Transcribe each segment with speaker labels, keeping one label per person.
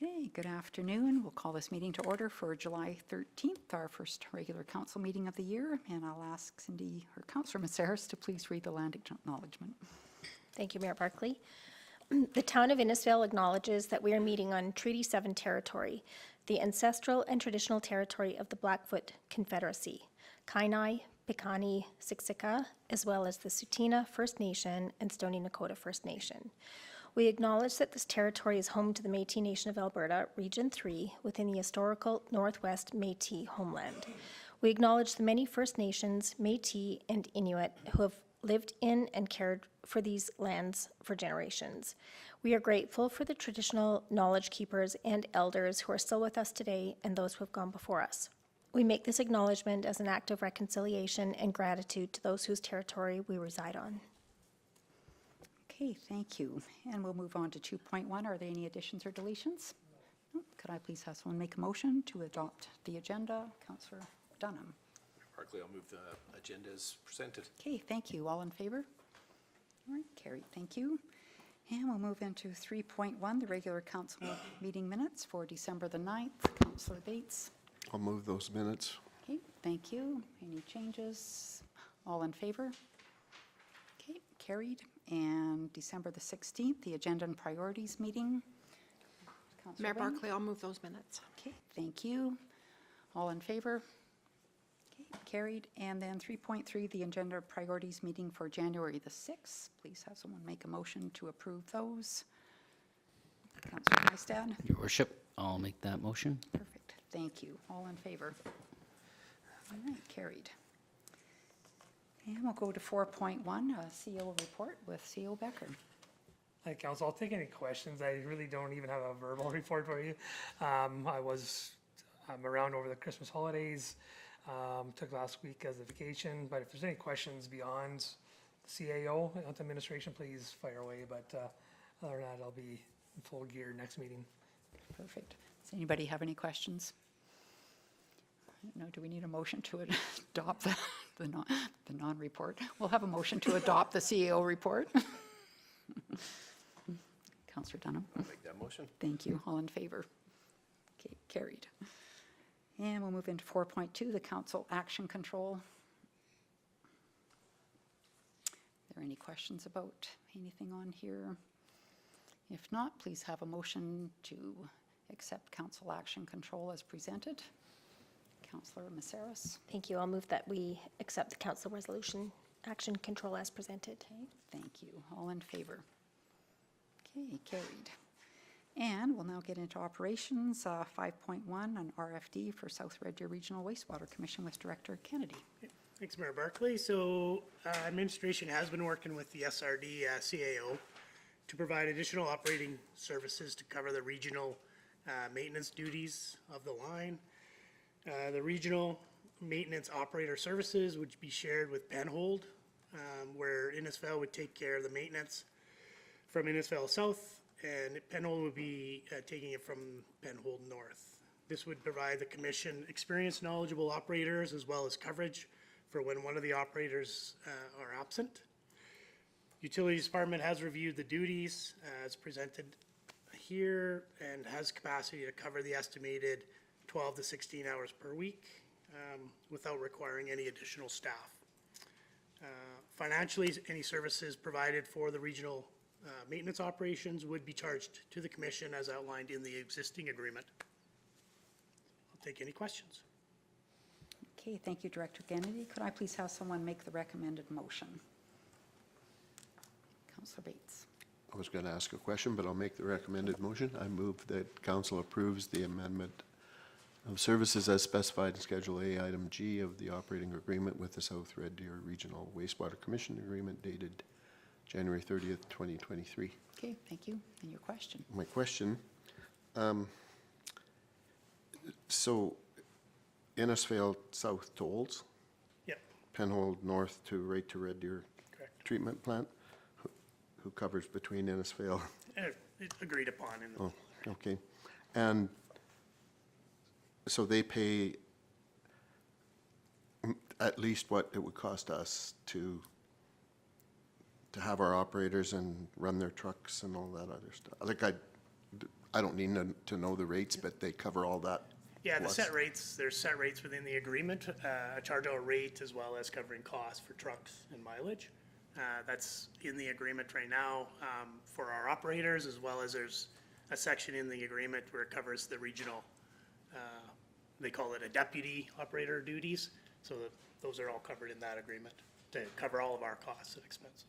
Speaker 1: Okay, good afternoon. We'll call this meeting to order for July 13th, our first regular council meeting of the year. And I'll ask Cindy, or Councillor Maceras, to please read the land acknowledgement.
Speaker 2: Thank you, Mayor Barkley. The town of Innisfail acknowledges that we are meeting on Treaty 7 territory, the ancestral and traditional territory of the Blackfoot Confederacy, Kainai, Piikani, Siksika, as well as the Tsuut'ina First Nation and Stoney Nakoda First Nation. We acknowledge that this territory is home to the Métis Nation of Alberta, Region 3, within the historical Northwest Métis homeland. We acknowledge the many First Nations, Métis, and Inuit who have lived in and cared for these lands for generations. We are grateful for the traditional knowledge keepers and elders who are still with us today and those who have gone before us. We make this acknowledgement as an act of reconciliation and gratitude to those whose territory we reside on.
Speaker 1: Okay, thank you. And we'll move on to 2.1. Are there any additions or deletions? No. Could I please have someone make a motion to adopt the agenda? Councillor Dunham.
Speaker 3: Barkley, I'll move the agenda as presented.
Speaker 1: Okay, thank you. All in favor? All right, carried. Thank you. And we'll move into 3.1, the regular council meeting minutes for December the 9th. Councillor Bates.
Speaker 4: I'll move those minutes.
Speaker 1: Okay, thank you. Any changes? All in favor? Okay, carried. And December the 16th, the agenda and priorities meeting. Councillor
Speaker 5: Mayor
Speaker 1: Wynne.
Speaker 5: Barkley, I'll move those minutes.
Speaker 1: Okay, thank you. All in favor? Okay, carried. And then 3.3, the agenda priorities meeting for January the 6th. Please have someone make a motion to approve those. Councillor Mystad.
Speaker 6: Your Worship, I'll make that motion.
Speaker 1: Perfect. Thank you. All in favor? All right, carried. And we'll go to 4.1, CO report with CO Becker.
Speaker 7: Hi, Council. I'll take any questions. I really don't even have a verbal report for you. I'm around over the Christmas holidays. Took last week as a vacation, but if there's any questions beyond the CAO administration, please fire away. But other than that, I'll be in full gear next meeting.
Speaker 1: Perfect. Does anybody have any questions? No, do we need a motion to adopt the non-report? We'll have a motion to adopt the CEO report. Councillor Dunham.
Speaker 3: I'll make that motion.
Speaker 1: Thank you. All in favor? Okay, carried. And we'll move into 4.2, the council action control. Are there any questions about anything on here? If not, please have a motion to accept council action control as presented. Councillor Maceras.
Speaker 2: Thank you. I'll move that we accept the council resolution action control as presented.
Speaker 1: Okay, thank you. All in favor? Okay, carried. And we'll now get into operations. 5.1, an RFD for South Red Deer Regional Wastewater Commission with Director Kennedy.
Speaker 8: Thanks, Mayor Barkley. So administration has been working with the SRD CAO to provide additional operating services to cover the regional maintenance duties of the line. The regional maintenance operator services would be shared with Penhold, where Innisfail would take care of the maintenance from Innisfail South, and Penhold would be taking it from Penhold North. This would provide the commission experienced, knowledgeable operators as well as coverage for when one of the operators are absent. Utilities Department has reviewed the duties as presented here and has capacity to cover the estimated 12 to 16 hours per week without requiring any additional staff. Financially, any services provided for the regional maintenance operations would be charged to the commission as outlined in the existing agreement. I'll take any questions.
Speaker 1: Okay, thank you, Director Kennedy. Could I please have someone make the recommended motion? Councillor Bates.
Speaker 4: I was going to ask a question, but I'll make the recommended motion. I move that council approves the amendment of services as specified in Schedule A, Item G of the operating agreement with the South Red Deer Regional Wastewater Commission agreement dated January 30th, 2023.
Speaker 1: Okay, thank you. And your question?
Speaker 4: My question, so Innisfail South tolls,
Speaker 8: Yep,
Speaker 4: Penhold North to right to Red Deer
Speaker 8: correct.
Speaker 4: treatment plant, who covers between Innisfail.
Speaker 8: It's agreed upon. In
Speaker 4: Oh, okay. And so they pay at least what it would cost us to have our operators and run their trucks and all that other stuff. Like I don't need to know the rates, but they cover all that?
Speaker 8: Yeah, the
Speaker 4: plus?
Speaker 8: set rates, there's set rates within the agreement, a charge-out rate as well as covering costs for trucks and mileage. That's in the agreement right now for our operators, as well as there's a section in the agreement where it covers the regional, they call it a deputy operator duties. So those are all covered in that agreement to cover all of our costs and expenses.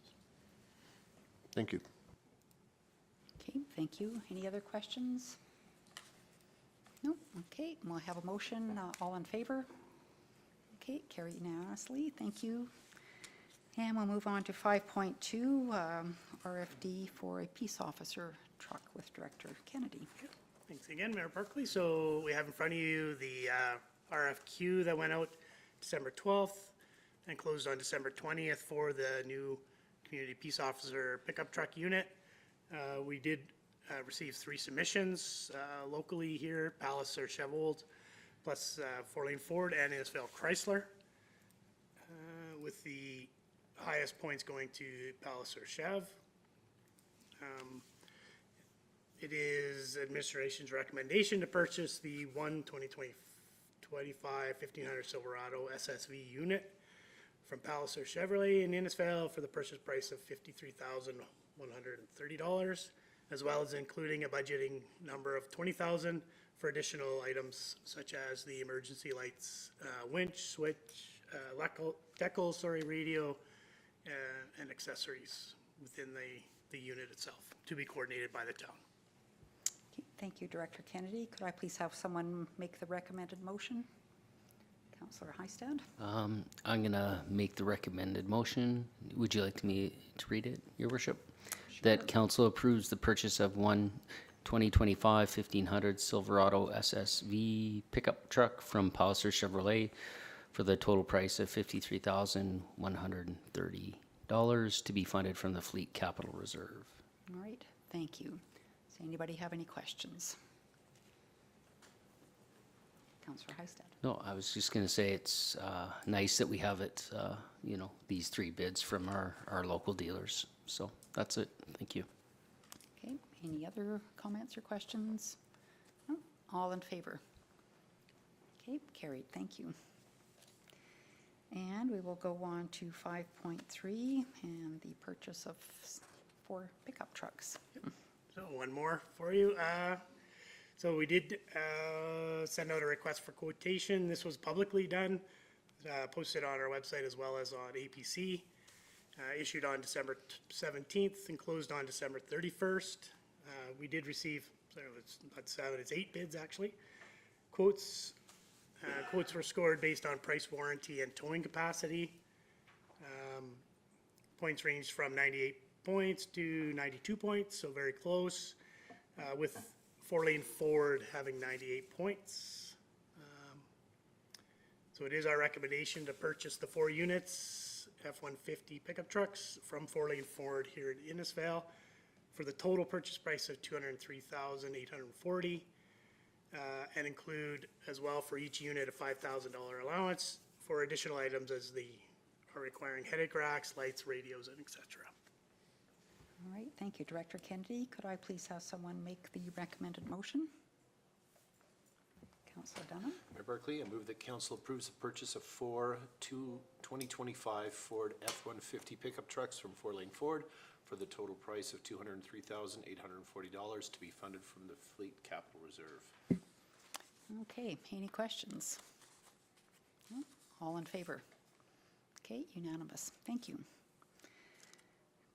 Speaker 4: Thank you.
Speaker 1: Okay, thank you. Any other questions? No? Okay, we'll have a motion. All in favor? Okay, carried unanimously. Thank you. And we'll move on to 5.2, RFD for a peace officer truck with Director Kennedy.
Speaker 8: Thanks again, Mayor Barkley. So we have in front of you the RFQ that went out December 12th and closed on December 20th for the new community peace officer pickup truck unit. We did receive 3 submissions locally here, Palliser Chevrolet, plus 4-Lane Ford and Innisfail Chrysler, with the highest points going to Palliser Chev. It is administration's recommendation to purchase the 2025 1500 Silverado SSV unit from Palliser Chevrolet in Innisfail for the purchase price of $53,130, as well as including a budgeting number of $20,000 for additional items such as the emergency lights, winch, switch, decal, radio, and accessories within the unit itself to be coordinated by the town.
Speaker 1: Okay, thank you, Director Kennedy. Could I please have someone make the recommended motion? Councillor Hystad?
Speaker 6: I'm going to make the recommended motion. Would you like me to read it, Your Worship? That council approves the purchase of one 2025 1500 Silverado SSV pickup truck from Palliser Chevrolet for the total price of $53,130 to be funded from the Fleet Capital Reserve.
Speaker 1: All right, thank you. Does anybody have any questions? Councillor Hystad?
Speaker 6: No, I was just going to say it's nice that we have it, these 3 bids from our local dealers. So that's it. Thank you.
Speaker 1: Okay, any other comments or questions? No? All in favor? Okay, carried, thank you. And we will go on to 5.3 and the purchase of 4 pickup trucks.
Speaker 8: So one more for you. So we did send out a request for quotation. This was publicly done, posted on our website as well as on APC, issued on December 17th and closed on December 31st. We did receive, so it's not 7, it's 8 bids actually. Quotes were scored based on price, warranty, and towing capacity. Points ranged from 98 points to 92 points, so very close, with 4-Lane Ford having 98 points. So it is our recommendation to purchase the 4 units, F-150 pickup trucks from 4-Lane Ford here in Innisfail for the total purchase price of $203,840, and include as well for each unit a $5,000 allowance for additional items as they are requiring headache racks, lights, radios, and etc.
Speaker 1: All right, thank you, Director Kennedy. Could I please have someone make the recommended motion? Councillor Dunham?
Speaker 3: Mayor Barkley, I move that council approves the purchase of 4 2025 Ford F-150 pickup trucks from 4-Lane Ford for the total price of $203,840 to be funded from the Fleet Capital Reserve.
Speaker 1: Okay, any questions? No? All in favor? Okay, unanimous. Thank you.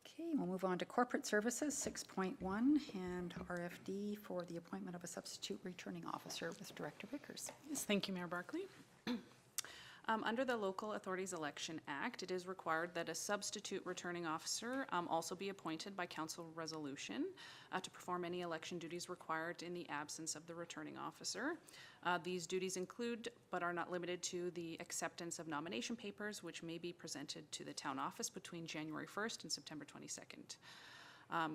Speaker 1: Okay, we'll move on to corporate services, 6.1, and RFD for the appointment of a substitute returning officer with Director Vickers.
Speaker 5: Yes, thank you, Mayor Barkley. Under the Local Authorities Election Act, it is required that a substitute returning officer also be appointed by council resolution to perform any election duties required in the absence of the returning officer. These duties include, but are not limited to, the acceptance of nomination papers, which may be presented to the town office between January 1st and September 22nd.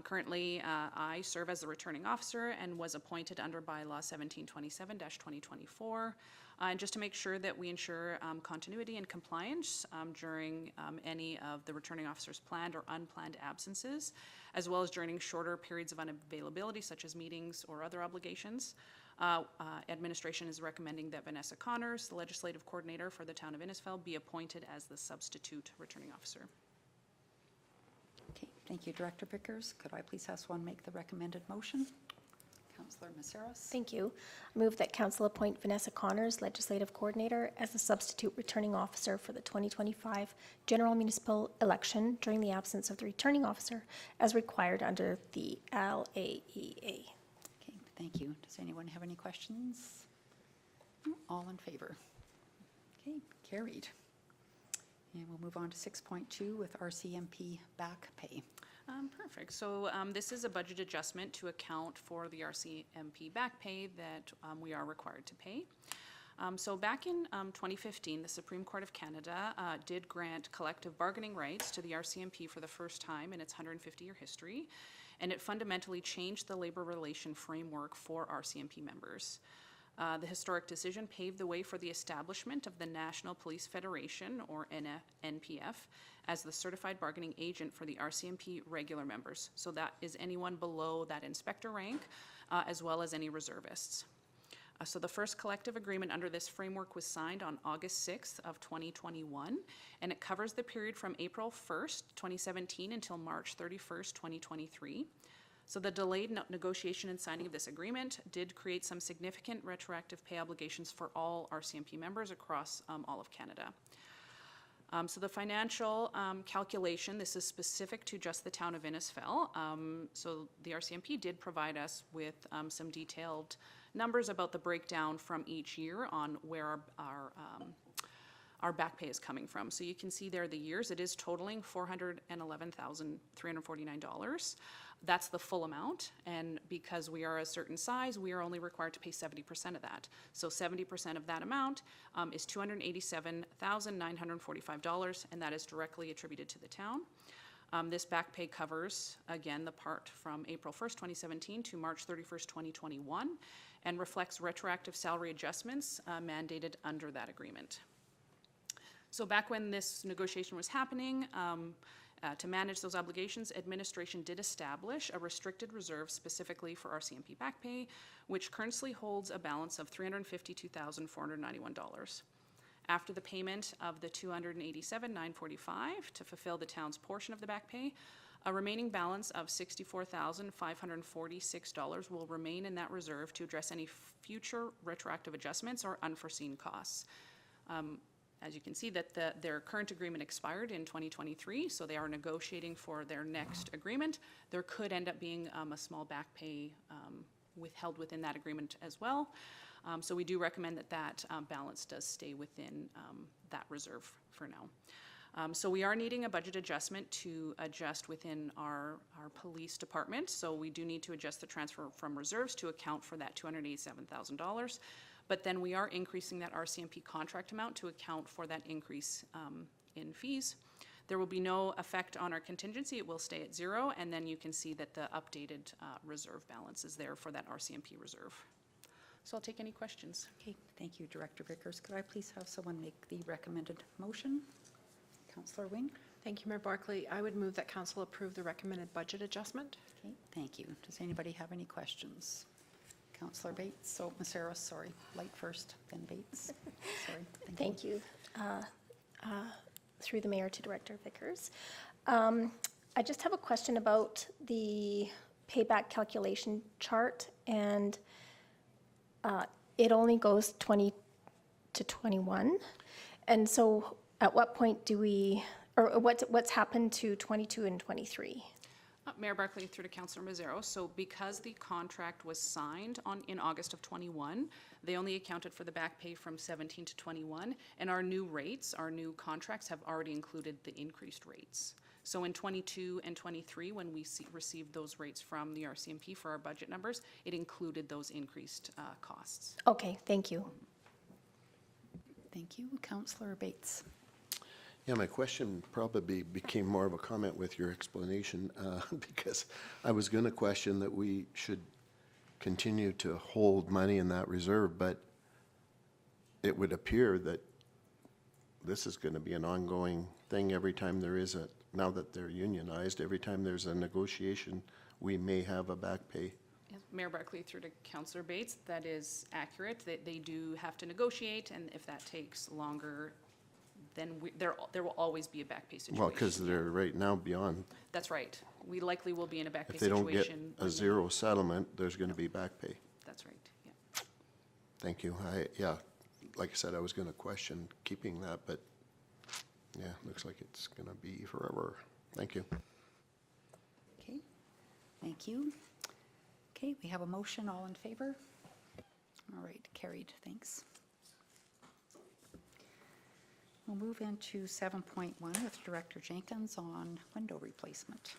Speaker 5: Currently, I serve as the returning officer and was appointed under bylaw 1727-2024. And just to make sure that we ensure continuity and compliance during any of the returning officer's planned or unplanned absences, as well as during shorter periods of unavailability, such as meetings or other obligations. Administration is recommending that Vanessa Connors, the legislative coordinator for the town of Innisfil, be appointed as the substitute returning officer.
Speaker 1: Okay, thank you, Director Vickers. Could I please have someone make the recommended motion? Councillor Maceros?
Speaker 2: Thank you. I move that council appoint Vanessa Connors, legislative coordinator, as the substitute returning officer for the 2025 general municipal election during the absence of the returning officer as required under the LAEA.
Speaker 1: Okay, thank you. Does anyone have any questions? No? All in favor? Okay, carried. And we'll move on to 6.2 with RCMP back pay.
Speaker 5: Perfect. So this is a budget adjustment to account for the RCMP back pay that we are required to pay. So back in 2015, the Supreme Court of Canada did grant collective bargaining rights to the RCMP for the first time in its 150-year history, and it fundamentally changed the labor relation framework for RCMP members. The historic decision paved the way for the establishment of the National Police Federation, or NPF, as the certified bargaining agent for the RCMP regular members. So that is anyone below that inspector rank, as well as any reservists. So the first collective agreement under this framework was signed on August 6th of 2021, and it covers the period from April 1st, 2017 until March 31st, 2023. So the delayed negotiation and signing of this agreement did create some significant retroactive pay obligations for all RCMP members across all of Canada. So the financial calculation, this is specific to just the town of Innisfil. So the RCMP did provide us with some detailed numbers about the breakdown from each year on where our back pay is coming from. So you can see there the years. It is totaling $411,349. That's the full amount, and because we are a certain size, we are only required to pay 70% of that. So 70% of that amount is $287,945, and that is directly attributed to the town. This back pay covers, again, the part from April 1st, 2017 to March 31st, 2021, and reflects retroactive salary adjustments mandated under that agreement. So back when this negotiation was happening, to manage those obligations, administration did establish a restricted reserve specifically for RCMP back pay, which currently holds a balance of $352,491. After the payment of the $287,945 to fulfill the town's portion of the back pay, a remaining balance of $64,546 will remain in that reserve to address any future retroactive adjustments or unforeseen costs. As you can see, that their current agreement expired in 2023, so they are negotiating for their next agreement. There could end up being a small back pay withheld within that agreement as well. So we do recommend that balance does stay within that reserve for now. So we are needing a budget adjustment to adjust within our police department. So we do need to adjust the transfer from reserves to account for that $287,000. But then we are increasing that RCMP contract amount to account for that increase in fees. There will be no effect on our contingency. It will stay at zero. And then you can see that the updated reserve balance is there for that RCMP reserve. So I'll take any questions.
Speaker 1: Okay, thank you, Director Vickers. Could I please have someone make the recommended motion? Councillor Wing?
Speaker 9: Thank you, Mayor Barkley. I would move that council approve the recommended budget adjustment.
Speaker 1: Okay, thank you. Does anybody have any questions? Councillor Bates, so Maceros, sorry, Light first, then Bates. Sorry.
Speaker 2: Thank you. Through the mayor to Director Vickers. I just have a question about the payback calculation chart, and it only goes 20 to 21. And so at what point do we, or what's happened to 22 and 23?
Speaker 5: Mayor Barkley, through to Councillor Mazzaro. So because the contract was signed in August of 21, they only accounted for the back pay from 17 to 21, and our new rates, our new contracts have already included the increased rates. So in 22 and 23, when we received those rates from the RCMP for our budget numbers, it included those increased costs.
Speaker 2: Okay, thank you.
Speaker 1: Thank you. Councillor Bates.
Speaker 4: Yeah, my question probably became more of a comment with your explanation, because I was going to question that we should continue to hold money in that reserve, but it would appear that this is going to be an ongoing thing every time there is now that they're unionized, every time there's a negotiation, we may have a back pay.
Speaker 5: Mayor Barkley, through to Councillor Bates, that is accurate. They do have to negotiate, and if that takes longer, then there will always be a back pay situation.
Speaker 4: Well, because they're right now beyond,
Speaker 5: That's right. We likely will be in a back pay
Speaker 4: if they don't get
Speaker 5: situation.
Speaker 4: a zero settlement, there's going to be back pay.
Speaker 5: That's right, yeah.
Speaker 4: Thank you. Like I said, I was going to question keeping that, but yeah, looks like it's going to be forever. Thank you.
Speaker 1: Okay, thank you. Okay, we have a motion, all in favor? All right, carried, thanks. We'll move into 7.1 with Director Jenkins on window replacement.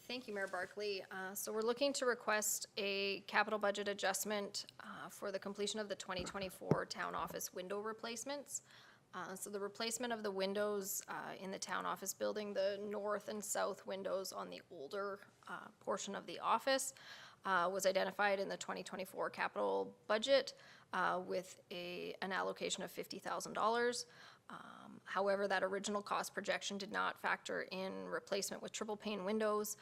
Speaker 2: Thank you, Mayor Barkley. So we're looking to request a capital budget adjustment for the completion of the 2024 town office window replacements. So the replacement of the windows in the town office building, the north and south windows on the older portion of the office was identified in the 2024 capital budget with an allocation of $50,000. However, that original cost projection did not factor in replacement with triple pane windows,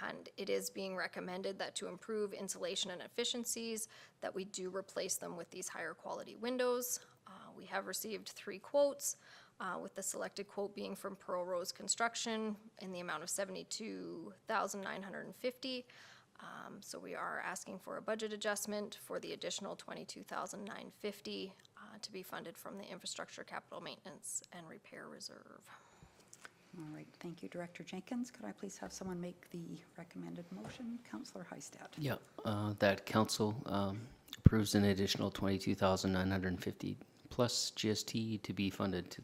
Speaker 2: and it is being recommended that to improve insulation and efficiencies, that we do replace them with these higher quality windows. We have received 3 quotes, with the selected quote being from Pearl Rose Construction in the amount of $72,950. So we are asking for a budget adjustment for the additional $22,950 to be funded from the Infrastructure Capital Maintenance and Repair Reserve.
Speaker 1: All right, thank you, Director Jenkins. Could I please have someone make the recommended motion? Councillor Hystad.
Speaker 6: Yeah, that council approves an additional $22,950 plus GST to be funded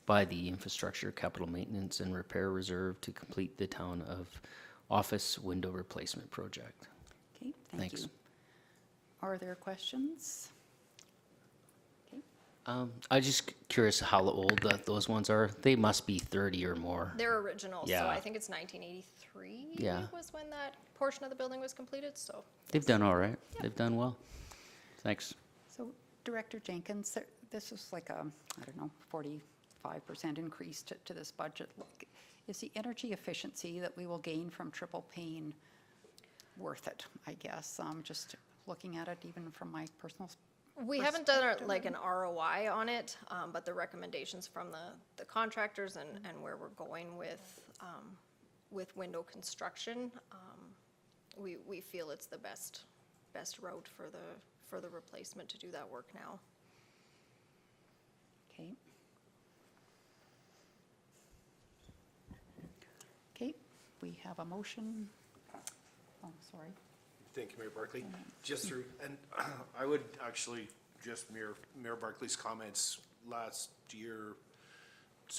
Speaker 6: by the Infrastructure Capital Maintenance and Repair Reserve to complete the town of office window replacement project.
Speaker 1: Okay, thank
Speaker 6: Thanks.
Speaker 1: you. Are there questions? Okay,
Speaker 6: I'm just curious how old those ones are. They must be 30 or more.
Speaker 2: They're original, so
Speaker 6: Yeah.
Speaker 2: I think it's 1983
Speaker 6: Yeah.
Speaker 2: was when that portion of the building was completed, so.
Speaker 6: They've done all right. They've done well. Thanks.
Speaker 1: so Director Jenkins, this is like a, I don't know, 45% increase to this budget. Is the energy efficiency that we will gain from triple pane worth it, I guess? Just looking at it even from my personal
Speaker 2: We haven't done like an ROI on it, but the recommendations from the contractors and where we're going with window construction, we feel it's the best route for the replacement to do that work now.
Speaker 1: Okay. Okay, we have a motion. Oh, sorry.
Speaker 3: Thank you, Mayor Barkley. Just through, and I would actually just mirror Mayor Barkley's comments last year,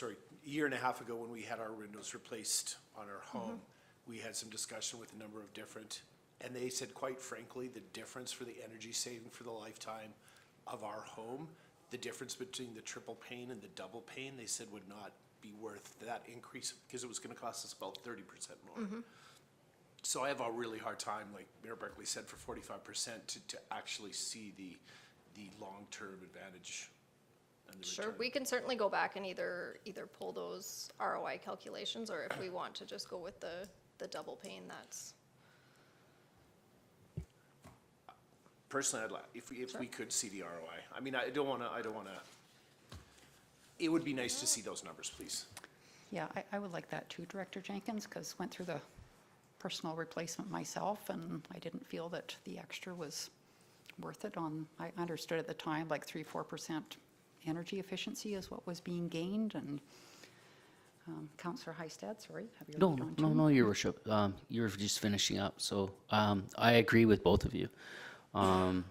Speaker 3: a year and a half ago when we had our windows replaced on our home. We had some discussion with a number of different, and they said, quite frankly, the difference for the energy saving for the lifetime of our home, the difference between the triple pane and the double pane, they said would not be worth that increase because it was going to cost us about 30% more. So I have a really hard time, like Mayor Barkley said, for 45% to actually see the long-term advantage and the
Speaker 2: Sure,
Speaker 3: return.
Speaker 2: we can certainly go back and either pull those ROI calculations, or if we want to just go with the double pane, that's.
Speaker 3: Personally, I'd like, if we could see the ROI. I mean, I don't wanna, it would be nice to see those numbers, please.
Speaker 1: Yeah, I would like that too, Director Jenkins, because went through the personal replacement myself, and I didn't feel that the extra was worth it on, I understood at the time, like 3-4% energy efficiency is what was being gained, and Councillor Hystad, sorry, have you already gone to?
Speaker 6: No, Your Worship. You're just finishing up, so I agree with both of you. And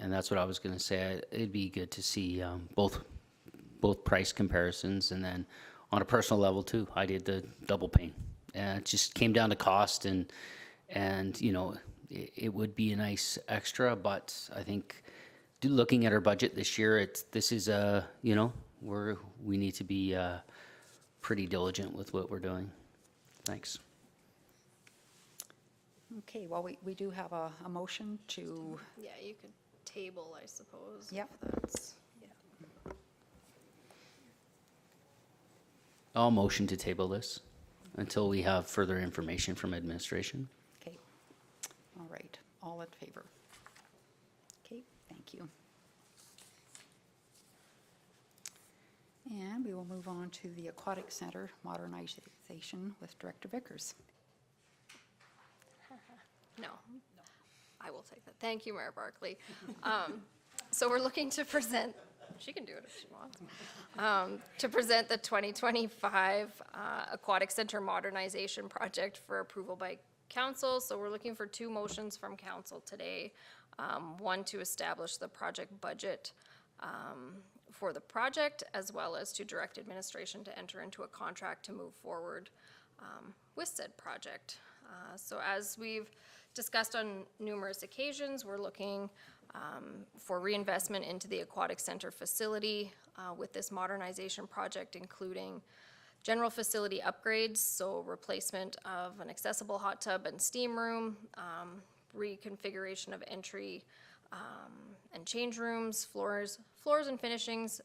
Speaker 6: that's what I was going to say. It'd be good to see both price comparisons, and then on a personal level too. I did the double pane. It just came down to cost, and you know, it would be a nice extra, but I think looking at our budget this year, this is a, you know, we need to be pretty diligent with what we're doing. Thanks.
Speaker 1: Okay, well, we do have a motion to,
Speaker 2: Yeah, you could table, I suppose.
Speaker 1: Yep.
Speaker 2: if that's- yeah.
Speaker 6: I'll motion to table this until we have further information from administration.
Speaker 1: okay, all right, all in favor? Okay, thank you. And we will move on to the Aquatic Center modernization with Director Vickers.
Speaker 10: No, I will take that. Thank you, Mayor Barkley. So we're looking to present, she can do it if she wants, to present the 2025 Aquatic Center Modernization Project for approval by council. So we're looking for two motions from council today. One to establish the project budget for the project, as well as to direct administration to enter into a contract to move forward with said project. So as we've discussed on numerous occasions, we're looking for reinvestment into the Aquatic Center facility with this modernization project, including general facility upgrades, so replacement of an accessible hot tub and steam room, reconfiguration of entry and change rooms, floors and finishings,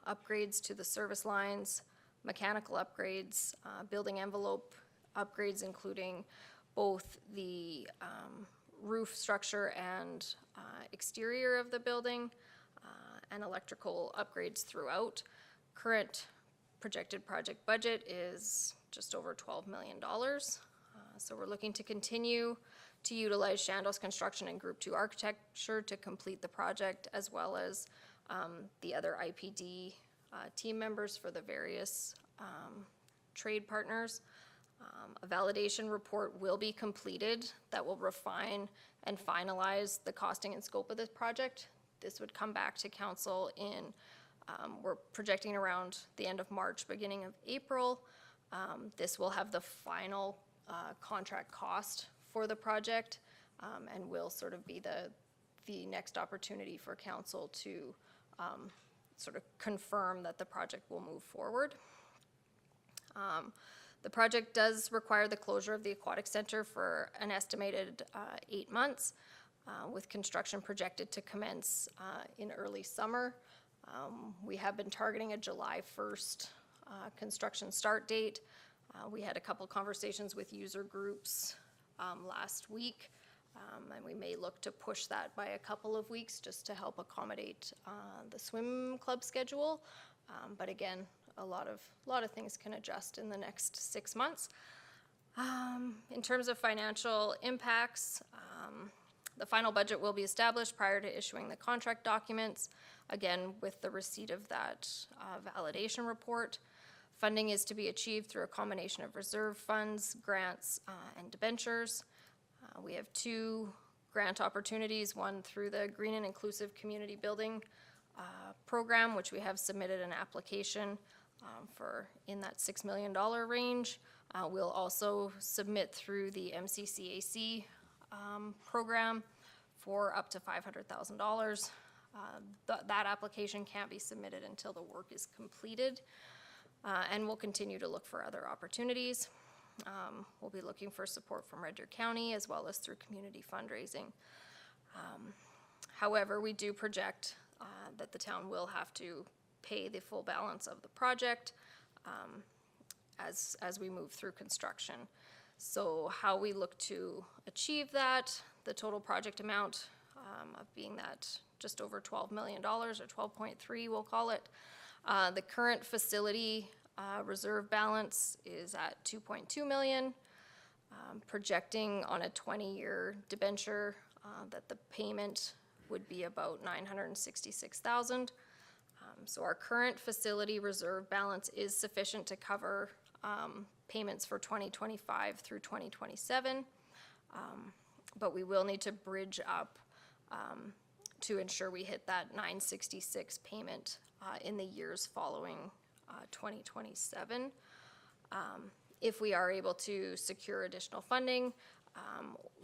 Speaker 10: upgrades to the service lines, mechanical upgrades, building envelope upgrades, including both the roof structure and exterior of the building, and electrical upgrades throughout. Current projected project budget is just over $12 million. So we're looking to continue to utilize Shandos Construction and Group 2 Architecture to complete the project, as well as the other IPD team members for the various trade partners. A validation report will be completed that will refine and finalize the costing and scope of this project. This would come back to council in, we're projecting around the end of March, beginning of April. This will have the final contract cost for the project, and will sort of be the next opportunity for council to sort of confirm that the project will move forward. The project does require the closure of the Aquatic Center for an estimated 8 months, with construction projected to commence in early summer. We have been targeting a July 1st construction start date. We had a couple conversations with user groups last week, and we may look to push that by a couple of weeks just to help accommodate the swim club schedule. But again, a lot of things can adjust in the next 6 months. In terms of financial impacts, the final budget will be established prior to issuing the contract documents, again, with the receipt of that validation report. Funding is to be achieved through a combination of reserve funds, grants, and debentures. We have 2 grant opportunities, one through the Green and Inclusive Community Building program, which we have submitted an application for in that $6 million range. We'll also submit through the MCCAC program for up to $500,000. That application can't be submitted until the work is completed, and we'll continue to look for other opportunities. We'll be looking for support from Red Deer County as well as through community fundraising. However, we do project that the town will have to pay the full balance of the project as we move through construction. So how we look to achieve that, the total project amount of being that just over $12 million, or 12.3 we'll call it. The current facility reserve balance is at 2.2 million. Projecting on a 20-year debenture that the payment would be about $966,000. So our current facility reserve balance is sufficient to cover payments for 2025 through 2027. But we will need to bridge up to ensure we hit that 966 payment in the years following 2027. If we are able to secure additional funding,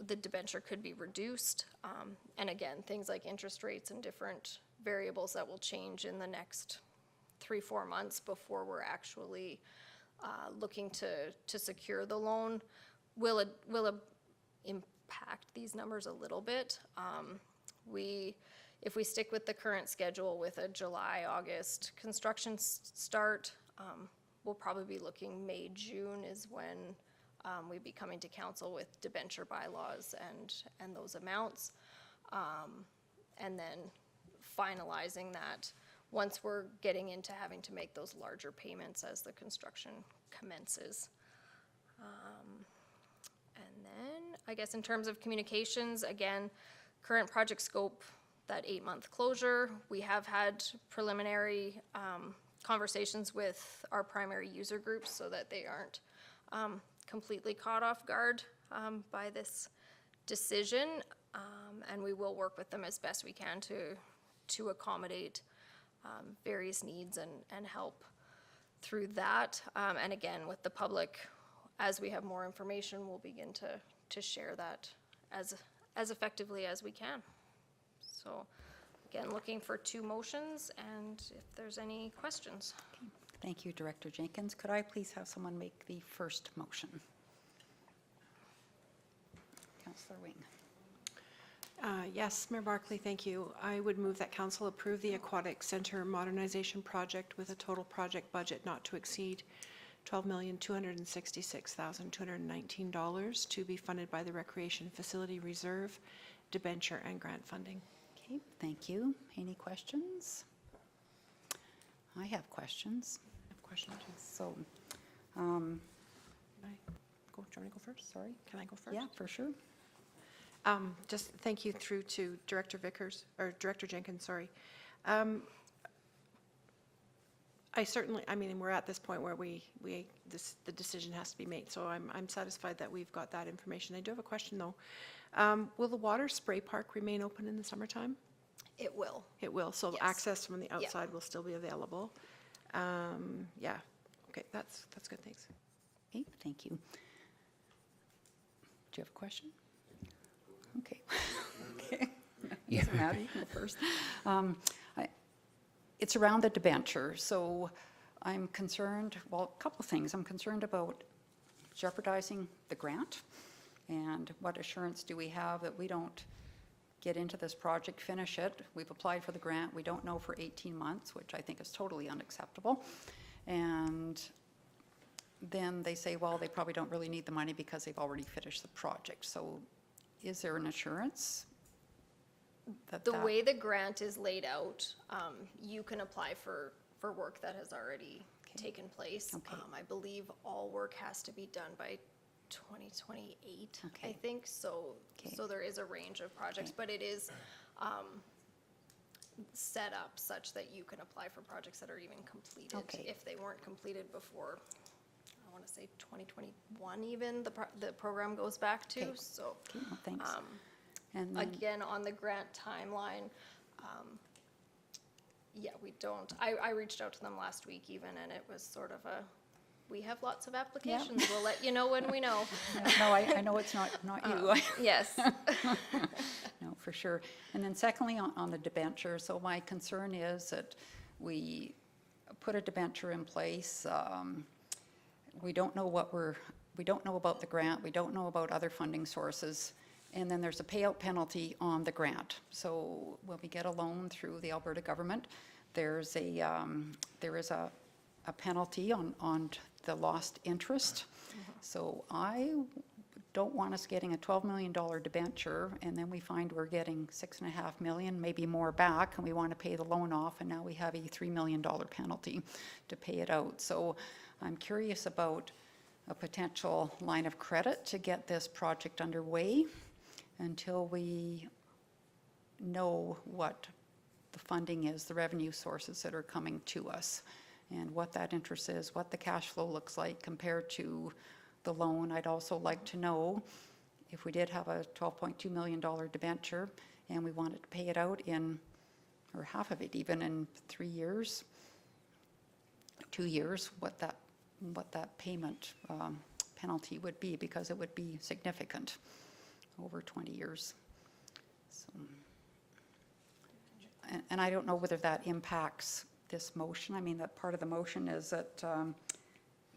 Speaker 10: the debenture could be reduced. And again, things like interest rates and different variables that will change in the next 3-4 months before we're actually looking to secure the loan will impact these numbers a little bit. If we stick with the current schedule with a July, August construction start, we'll probably be looking May, June is when we'd be coming to council with debenture bylaws and those amounts. And then finalizing that once we're getting into having to make those larger payments as the construction commences. And then, I guess in terms of communications, again, current project scope, that 8-month closure. We have had preliminary conversations with our primary user groups so that they aren't completely caught off guard by this decision. And we will work with them as best we can to accommodate various needs and help through that. And again, with the public, as we have more information, we'll begin to share that as effectively as we can. So again, looking for 2 motions and if there's any questions.
Speaker 1: Okay. Thank you, Director Jenkins. Could I please have someone make the first motion? Councillor Wing.
Speaker 9: Yes, Mayor Barkley, thank you. I would move that council approve the Aquatic Center Modernization Project with a total project budget not to exceed $12,266,219 to be funded by the Recreation Facility Reserve, debenture, and grant funding.
Speaker 1: Okay, thank you. Any questions? I have questions.
Speaker 9: I have a question too.
Speaker 1: So,
Speaker 9: Can I go? Do you want me to go first?
Speaker 1: sorry.
Speaker 9: Can I go first?
Speaker 1: Yeah, for sure.
Speaker 9: Just thank you through to Director Vickers, or Director Jenkins, sorry. I mean, we're at this point where the decision has to be made, so I'm satisfied that we've got that information. I do have a question though. Will the water spray park remain open in the summertime?
Speaker 10: It will.
Speaker 9: It will, so
Speaker 10: Yes.
Speaker 9: access from the outside will still be available. Yeah, okay, that's good, thanks.
Speaker 1: Okay, thank you. Do you have a question? Okay. Okay. Doesn't matter, you can go first. It's around the debenture, so I'm concerned, well, a couple of things. I'm concerned about jeopardizing the grant, and what assurance do we have that we don't get into this project, finish it? We've applied for the grant, we don't know for 18 months, which I think is totally unacceptable. And then they say, well, they probably don't really need the money because they've already finished the project. So is there an assurance that
Speaker 10: The way the grant is laid out, you can apply for work that has already taken place.
Speaker 1: Okay.
Speaker 10: I believe all work has to be done by 2028, I
Speaker 1: Okay.
Speaker 10: think. So
Speaker 1: Okay.
Speaker 10: there is a range of projects,
Speaker 1: Okay.
Speaker 10: but it is set up such that you can apply for projects that are even completed.
Speaker 1: Okay.
Speaker 10: If they weren't completed before, I want to say 2021 even, the program goes back to,
Speaker 1: Okay.
Speaker 10: so.
Speaker 1: Okay, well, thanks. And then,
Speaker 10: Again, on the grant timeline, yeah, we don't, I reached out to them last week even, and it was sort of we have lots of applications, we'll let you know when we know.
Speaker 1: no, I know it's not you.
Speaker 10: Yes.
Speaker 1: No, for sure. And then secondly, on the debenture, so my concern is that we put a debenture in place. We don't know we don't know about the grant, we don't know about other funding sources, and then there's a payout penalty on the grant. So when we get a loan through the Alberta government, there is a penalty on the lost interest. So I don't want us getting a $12 million debenture, and then we find we're getting $6.5 million, maybe more back, and we want to pay the loan off, and now we have a $3 million penalty to pay it out. So I'm curious about a potential line of credit to get this project underway until we know what the funding is, the revenue sources that are coming to us, and what that interest is, what the cash flow looks like compared to the loan. I'd also like to know if we did have a $12.2 million debenture and we wanted to pay it out or half of it even in 3 years, 2 years, what that payment penalty would be, because it would be significant over 20 years. So, and I don't know whether that impacts this motion? I mean, that part of the motion is that,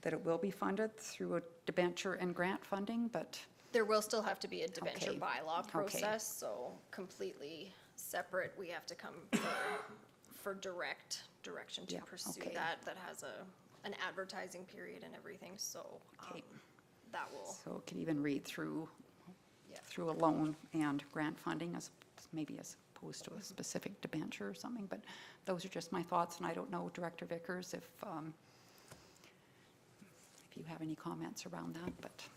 Speaker 1: that it will be funded through a debenture and grant funding, but,
Speaker 10: There will still have to be a debenture
Speaker 1: Okay.
Speaker 10: bylaw
Speaker 1: Okay.
Speaker 10: process, so completely separate. We have to come for direction to
Speaker 1: Yeah,
Speaker 10: pursue
Speaker 1: okay.
Speaker 10: that has an advertising period and everything, so
Speaker 1: Okay.
Speaker 10: that will,
Speaker 1: so it could even read through,
Speaker 10: Yeah.
Speaker 1: through a loan and grant funding as, maybe as opposed to a specific debenture or something, but those are just my thoughts, and I don't know, Director Vickers, if you have any comments around that, but.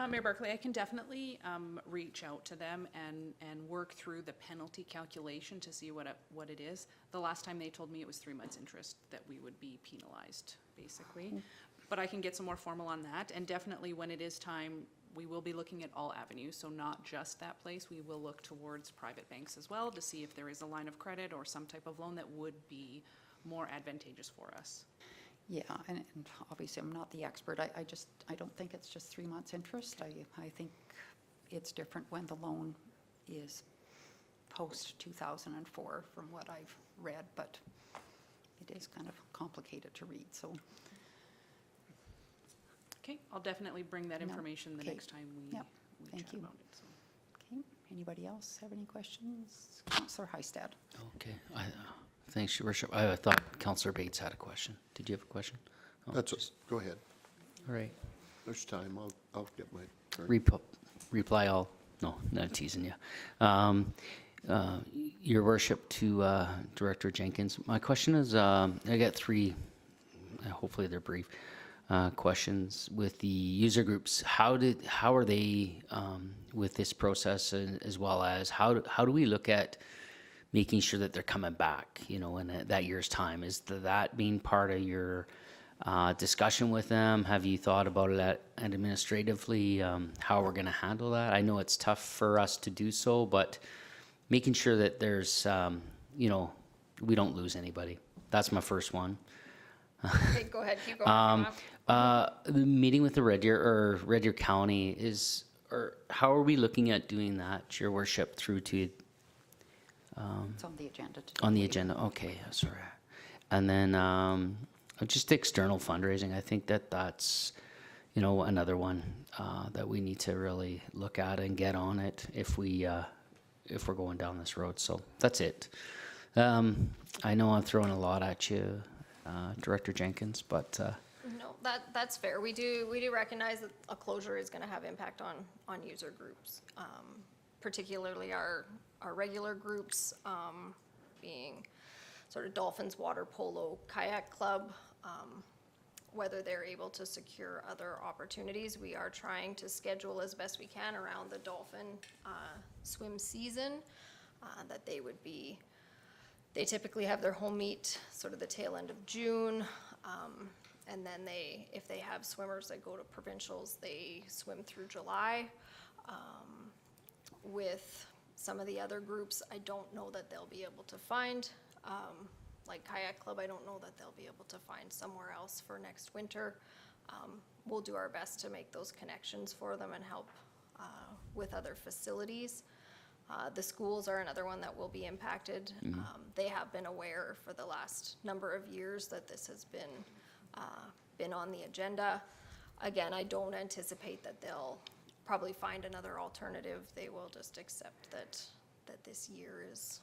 Speaker 5: Mayor Barkley, I can definitely reach out to them and work through the penalty calculation to see what it is. The last time they told me it was 3 months interest that we would be penalized, basically. But I can get some more formal on that, and definitely when it is time, we will be looking at all avenues, so not just that place. We will look towards private banks as well to see if there is a line of credit or some type of loan that would be more advantageous for us.
Speaker 1: Yeah, and obviously I'm not the expert. I don't think it's just 3 months interest. I think it's different when the loan is post 2004 from what I've read, but it is kind of complicated to read, so.
Speaker 5: Okay, I'll definitely bring that
Speaker 1: Yeah,
Speaker 5: information the
Speaker 1: okay.
Speaker 5: next time we
Speaker 1: Yep, thank
Speaker 5: chat
Speaker 1: you.
Speaker 5: about it, so.
Speaker 1: Okay, anybody else have any questions? Councillor Hystad.
Speaker 6: Okay, thanks, Your Worship. I thought Councillor Bates had a question. Did you have a question? Oh,
Speaker 4: That's, go ahead.
Speaker 6: all right.
Speaker 4: There's time. I'll get my turn.
Speaker 6: Reply all. No, not teasing you. Your Worship, to Director Jenkins. My question is, I got three, hopefully they're brief, questions with the user groups. How are they with this process, as well as how do we look at making sure that they're coming back, in that year's time? Is that being part of your discussion with them? Have you thought about it administratively, how we're going to handle that? I know it's tough for us to do so, but making sure that there's, we don't lose anybody. That's my first one.
Speaker 10: okay, go ahead, keep going.
Speaker 6: The meeting with the Red Deer County how are we looking at doing that, Your Worship, through to
Speaker 1: It's on the agenda today.
Speaker 6: on the agenda? Okay, sorry. And then just external fundraising. I think that's another one that we need to really look at and get on it if we're going down this road. So that's it. I know I'm throwing a lot at you, Director Jenkins, but
Speaker 10: No, that's fair. We do recognize that a closure is going to have impact on user groups, particularly our regular groups, being sort of Dolphins, Water Polo, Kayak Club, whether they're able to secure other opportunities. We are trying to schedule as best we can around the dolphin swim season, that they typically have their home meet sort of the tail end of June. And then if they have swimmers that go to provincials, they swim through July. With some of the other groups, I don't know that they'll be able to find, like Kayak Club, I don't know that they'll be able to find somewhere else for next winter. We'll do our best to make those connections for them and help with other facilities. The schools are another one that will be impacted. They have been aware for the last number of years that this has been on the agenda. Again, I don't anticipate that they'll probably find another alternative. They will just accept that this year is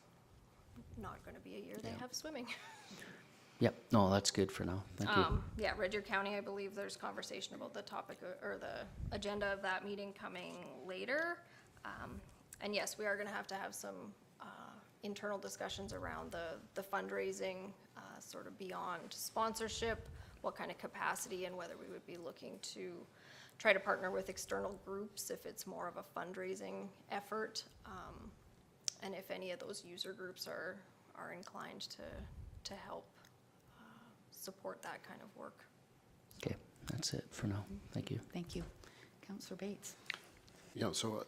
Speaker 10: not going to be a year they have swimming.
Speaker 6: yep, no, that's good for now. Thank you.
Speaker 10: Yeah, Red Deer County, I believe there's conversation about the topic or the agenda of that meeting coming later. And yes, we are going to have some internal discussions around the fundraising, sort of beyond sponsorship, what kind of capacity, and whether we would be looking to try to partner with external groups if it's more of a fundraising effort, and if any of those user groups are inclined to help support that kind of work.
Speaker 6: Okay, that's it for now. Thank you.
Speaker 1: Thank you. Councillor Bates.
Speaker 4: Yeah, so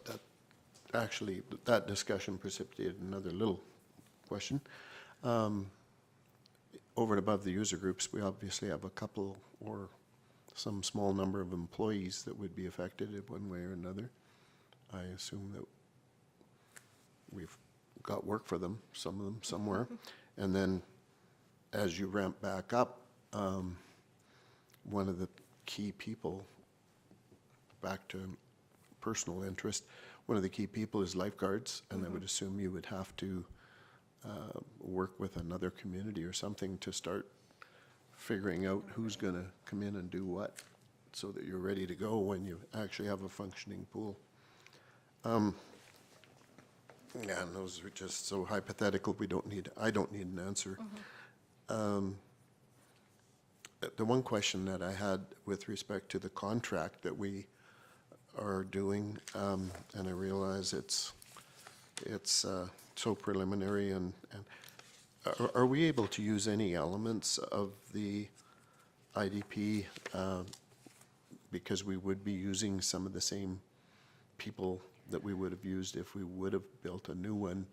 Speaker 4: that discussion precipitated another little question. Over and above the user groups, we obviously have a couple or some small number of employees that would be affected in one way or another. I assume that we've got work for them, some of them somewhere. And then as you ramp back up, one of the key people, back to personal interest, one of the key people is lifeguards, and I would assume you would have to work with another community or something to start figuring out who's going to come in and do what, so that you're ready to go when you actually have a functioning pool. Yeah, and those are just so hypothetical, I don't need an answer. The one question that I had with respect to the contract that we are doing, and I realize it's so preliminary, and are we able to use any elements of the IDP, because we would be using some of the same people that we would have used if we would have built a new one?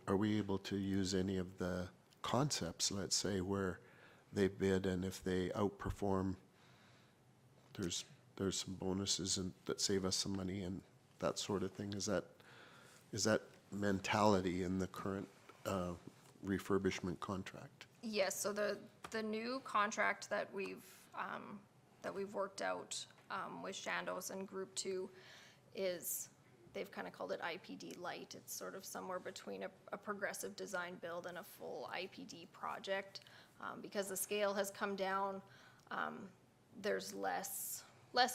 Speaker 4: Are we able to use any of the concepts, let's say, where they bid, and if they outperform, there's some bonuses and that save us some money and that sort of thing? Is that mentality in the current refurbishment contract?
Speaker 10: Yes, so the new contract that we've worked out with Shandos and Group 2 is, they've kind of called it IPD Light. It's sort of somewhere between a progressive design build and a full IPD project. Because the scale has come down, there's less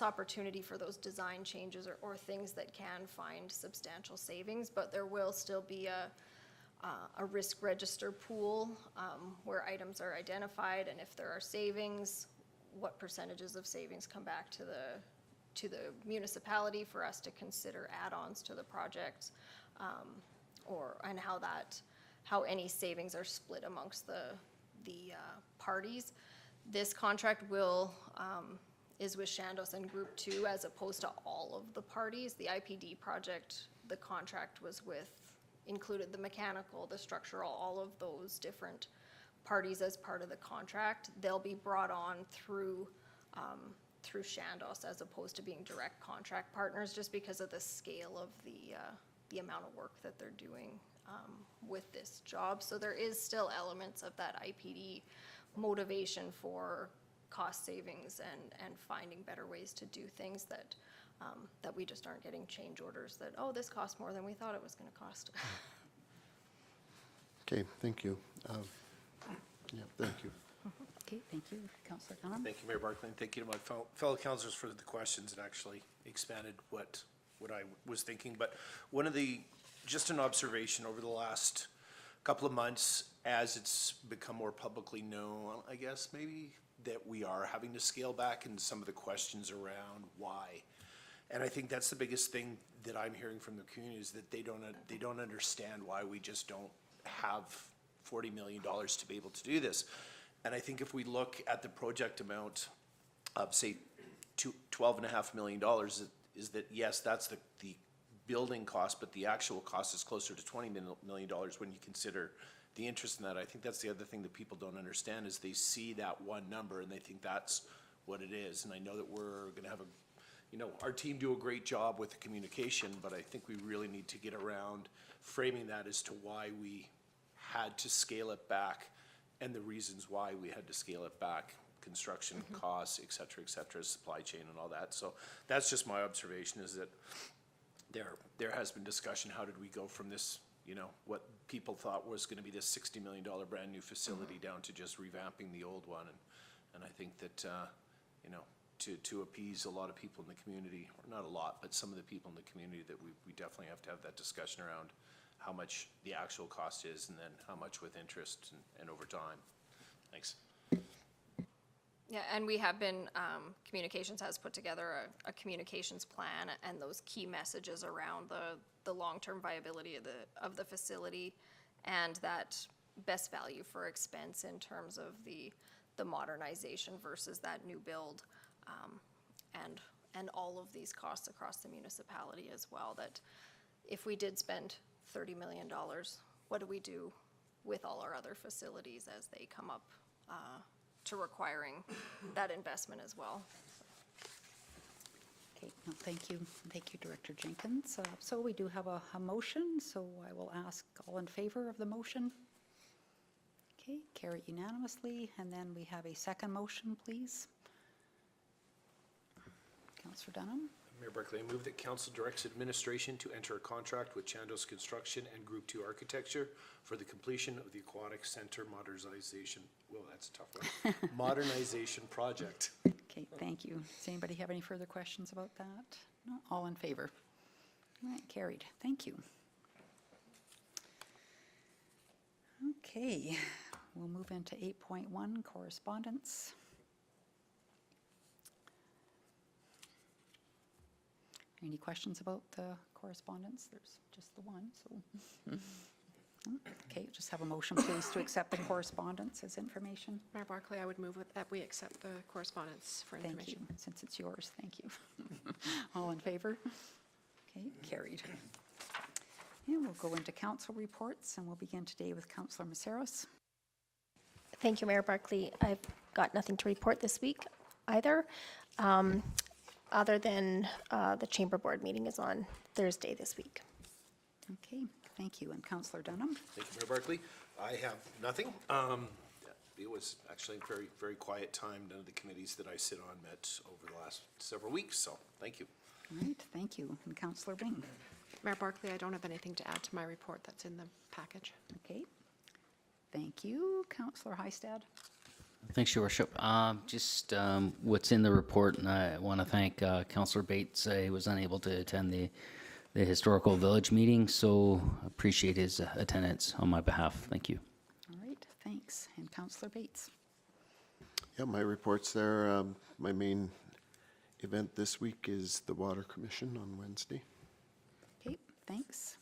Speaker 10: opportunity for those design changes or things that can find substantial savings, but there will still be a risk register pool where items are identified, and if there are savings, what percentages of savings come back to the municipality for us to consider add-ons to the projects, and how any savings are split amongst the parties. This contract is with Shandos and Group 2 as opposed to all of the parties. The IPD project, the contract included the mechanical, the structural, all of those different parties as part of the contract. They'll be brought on through Shandos as opposed to being direct contract partners, just because of the scale of the amount of work that they're doing with this job. So there is still elements of that IPD motivation for cost savings and finding better ways to do things that we just aren't getting change orders that, oh, this costs more than we thought it was going to cost.
Speaker 4: Okay, thank you. Yeah, thank you.
Speaker 1: Okay, thank you. Councillor Dunham?
Speaker 3: Thank you, Mayor Barclay, and thank you to my fellow councillors for the questions and actually expanded what I was thinking. But just an observation over the last couple of months, as it's become more publicly known, I guess maybe, that we are having to scale back in some of the questions around why. And I think that's the biggest thing that I'm hearing from the community, is that they don't understand why we just don't have $40 million to be able to do this. And I think if we look at the project amount of, say, $12.5 million, is that, yes, that's the building cost, but the actual cost is closer to $20 million when you consider the interest in that. I think that's the other thing that people don't understand, is they see that one number and they think that's what it is. And I know that we're going to have our team do a great job with the communication, but I think we really need to get around framing that as to why we had to scale it back and the reasons why we had to scale it back: construction costs, et cetera, supply chain and all that. So that's just my observation, is that there has been discussion, how did we go from this, what people thought was going to be this $60 million brand new facility down to just revamping the old one. And I think that, to appease a lot of people in the community, or not a lot, but some of the people in the community, that we definitely have to have that discussion around how much the actual cost is, and then how much with interest and over time. Thanks.
Speaker 10: Yeah, and we have been, communications has put together a communications plan and those key messages around the long-term viability of the facility, and that best value for expense in terms of the modernization versus that new build, and all of these costs across the municipality as well. That if we did spend $30 million, what do we do with all our other facilities as they come up to requiring that investment as well?
Speaker 1: Okay, no, thank you. Thank you, Director Jenkins. So we do have a motion, so I will ask all in favor of the motion. Okay, carried unanimously. And then we have a second motion, please. Councillor Dunham.
Speaker 3: Mayor Barclay, I move that council directs administration to enter a contract with Chandos Construction and Group 2 Architecture for the completion of the Aquatic Center modernization, well, that's a tough one, modernization project.
Speaker 1: Okay, thank you. Does anybody have any further questions about that? No, all in favor? All right, carried. Thank you. Okay, we'll move into 8.1, correspondence. Any questions about the correspondence? There's just the one, so. Okay, just have a motion, please, to accept the correspondence as information.
Speaker 9: Mayor Barclay, I would move that we accept the correspondence for
Speaker 1: Thank you.
Speaker 9: information.
Speaker 1: Since it's yours, thank you. All in favor? Okay, carried. And we'll go into council reports, and we'll begin today with Councillor Maceros.
Speaker 2: Thank you, Mayor Barclay. I've got nothing to report this week either, other than the Chamber Board meeting is on Thursday this week.
Speaker 1: Okay, thank you. And Councillor Dunham?
Speaker 3: Thank you, Mayor Barclay. I have nothing. It was actually a very, very quiet time. None of the committees that I sit on met over the last several weeks, so thank you.
Speaker 1: All right, thank you. And Councillor Bing?
Speaker 9: Mayor Barclay, I don't have anything to add to my report that's in the package.
Speaker 1: Okay, thank you. Councillor Hystad?
Speaker 6: Thanks, Your Worship. Just what's in the report, and I want to thank Councillor Bates. He was unable to attend the Historical Village meeting, so appreciate his attendance on my behalf. Thank you.
Speaker 1: All right, thanks. And Councillor Bates?
Speaker 4: Yeah, my report's there. My main event this week is the Water Commission on Wednesday.
Speaker 1: Okay, thanks.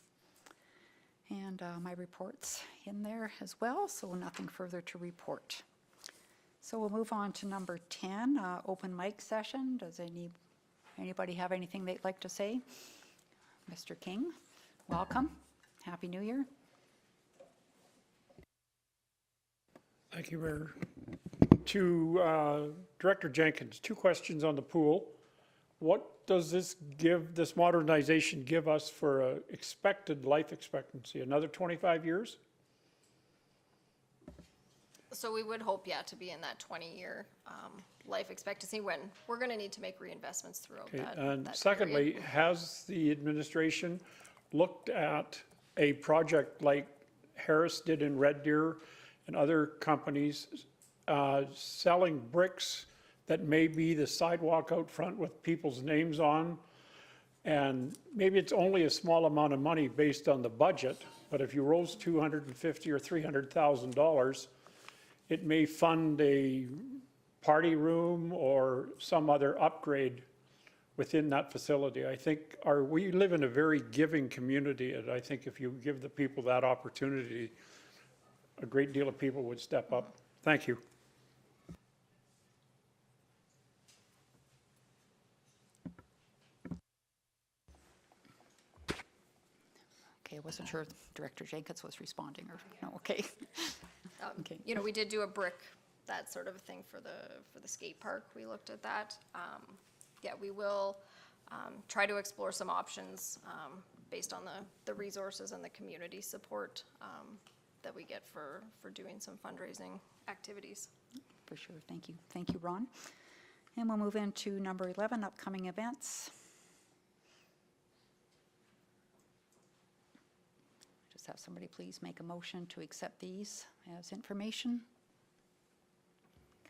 Speaker 1: And my report's in there as well, so nothing further to report. So we'll move on to number 10, open mic session. Does anybody have anything they'd like to say? Mr. King, welcome. Happy New Year.
Speaker 11: Thank you, Mayor. To Director Jenkins, 2 questions on the pool. What does this modernization give us for expected life expectancy? Another 25 years?
Speaker 10: So we would hope, yeah, to be in that 20-year life expectancy when we're going to need to make reinvestments throughout
Speaker 11: Okay,
Speaker 10: that
Speaker 11: and
Speaker 10: that
Speaker 11: secondly,
Speaker 10: period.
Speaker 11: has the administration looked at a project like Harris did in Red Deer and other companies selling bricks that may be the sidewalk out front with people's names on? And maybe it's only a small amount of money based on the budget, but if you rose $250,000 or $300,000, it may fund a party room or some other upgrade within that facility. I think we live in a very giving community, and I think if you give the people that opportunity, a great deal of people would step up. Thank you.
Speaker 1: Okay, I wasn't sure if Director Jenkins was responding or, no, okay. Okay.
Speaker 10: You know, we did do a brick, that sort of a thing for the skate park. We looked at that. Yeah, we will try to explore some options based on the resources and the community support that we get for doing some fundraising activities.
Speaker 1: For sure, thank you. Thank you, Ron. And we'll move into number 11, upcoming events. Just have somebody please make a motion to accept these as information.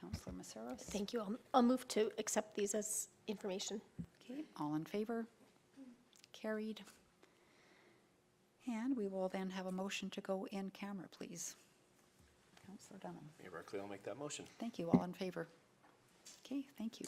Speaker 1: Councillor Maceros?
Speaker 2: Thank you. I'll move to accept these as information.
Speaker 1: Okay, all in favor? Carried. And we will then have a motion to go in camera, please. Councillor Dunham.
Speaker 3: Mayor Barclay, I'll make that motion.
Speaker 1: Thank you. All in favor? Okay, thank you.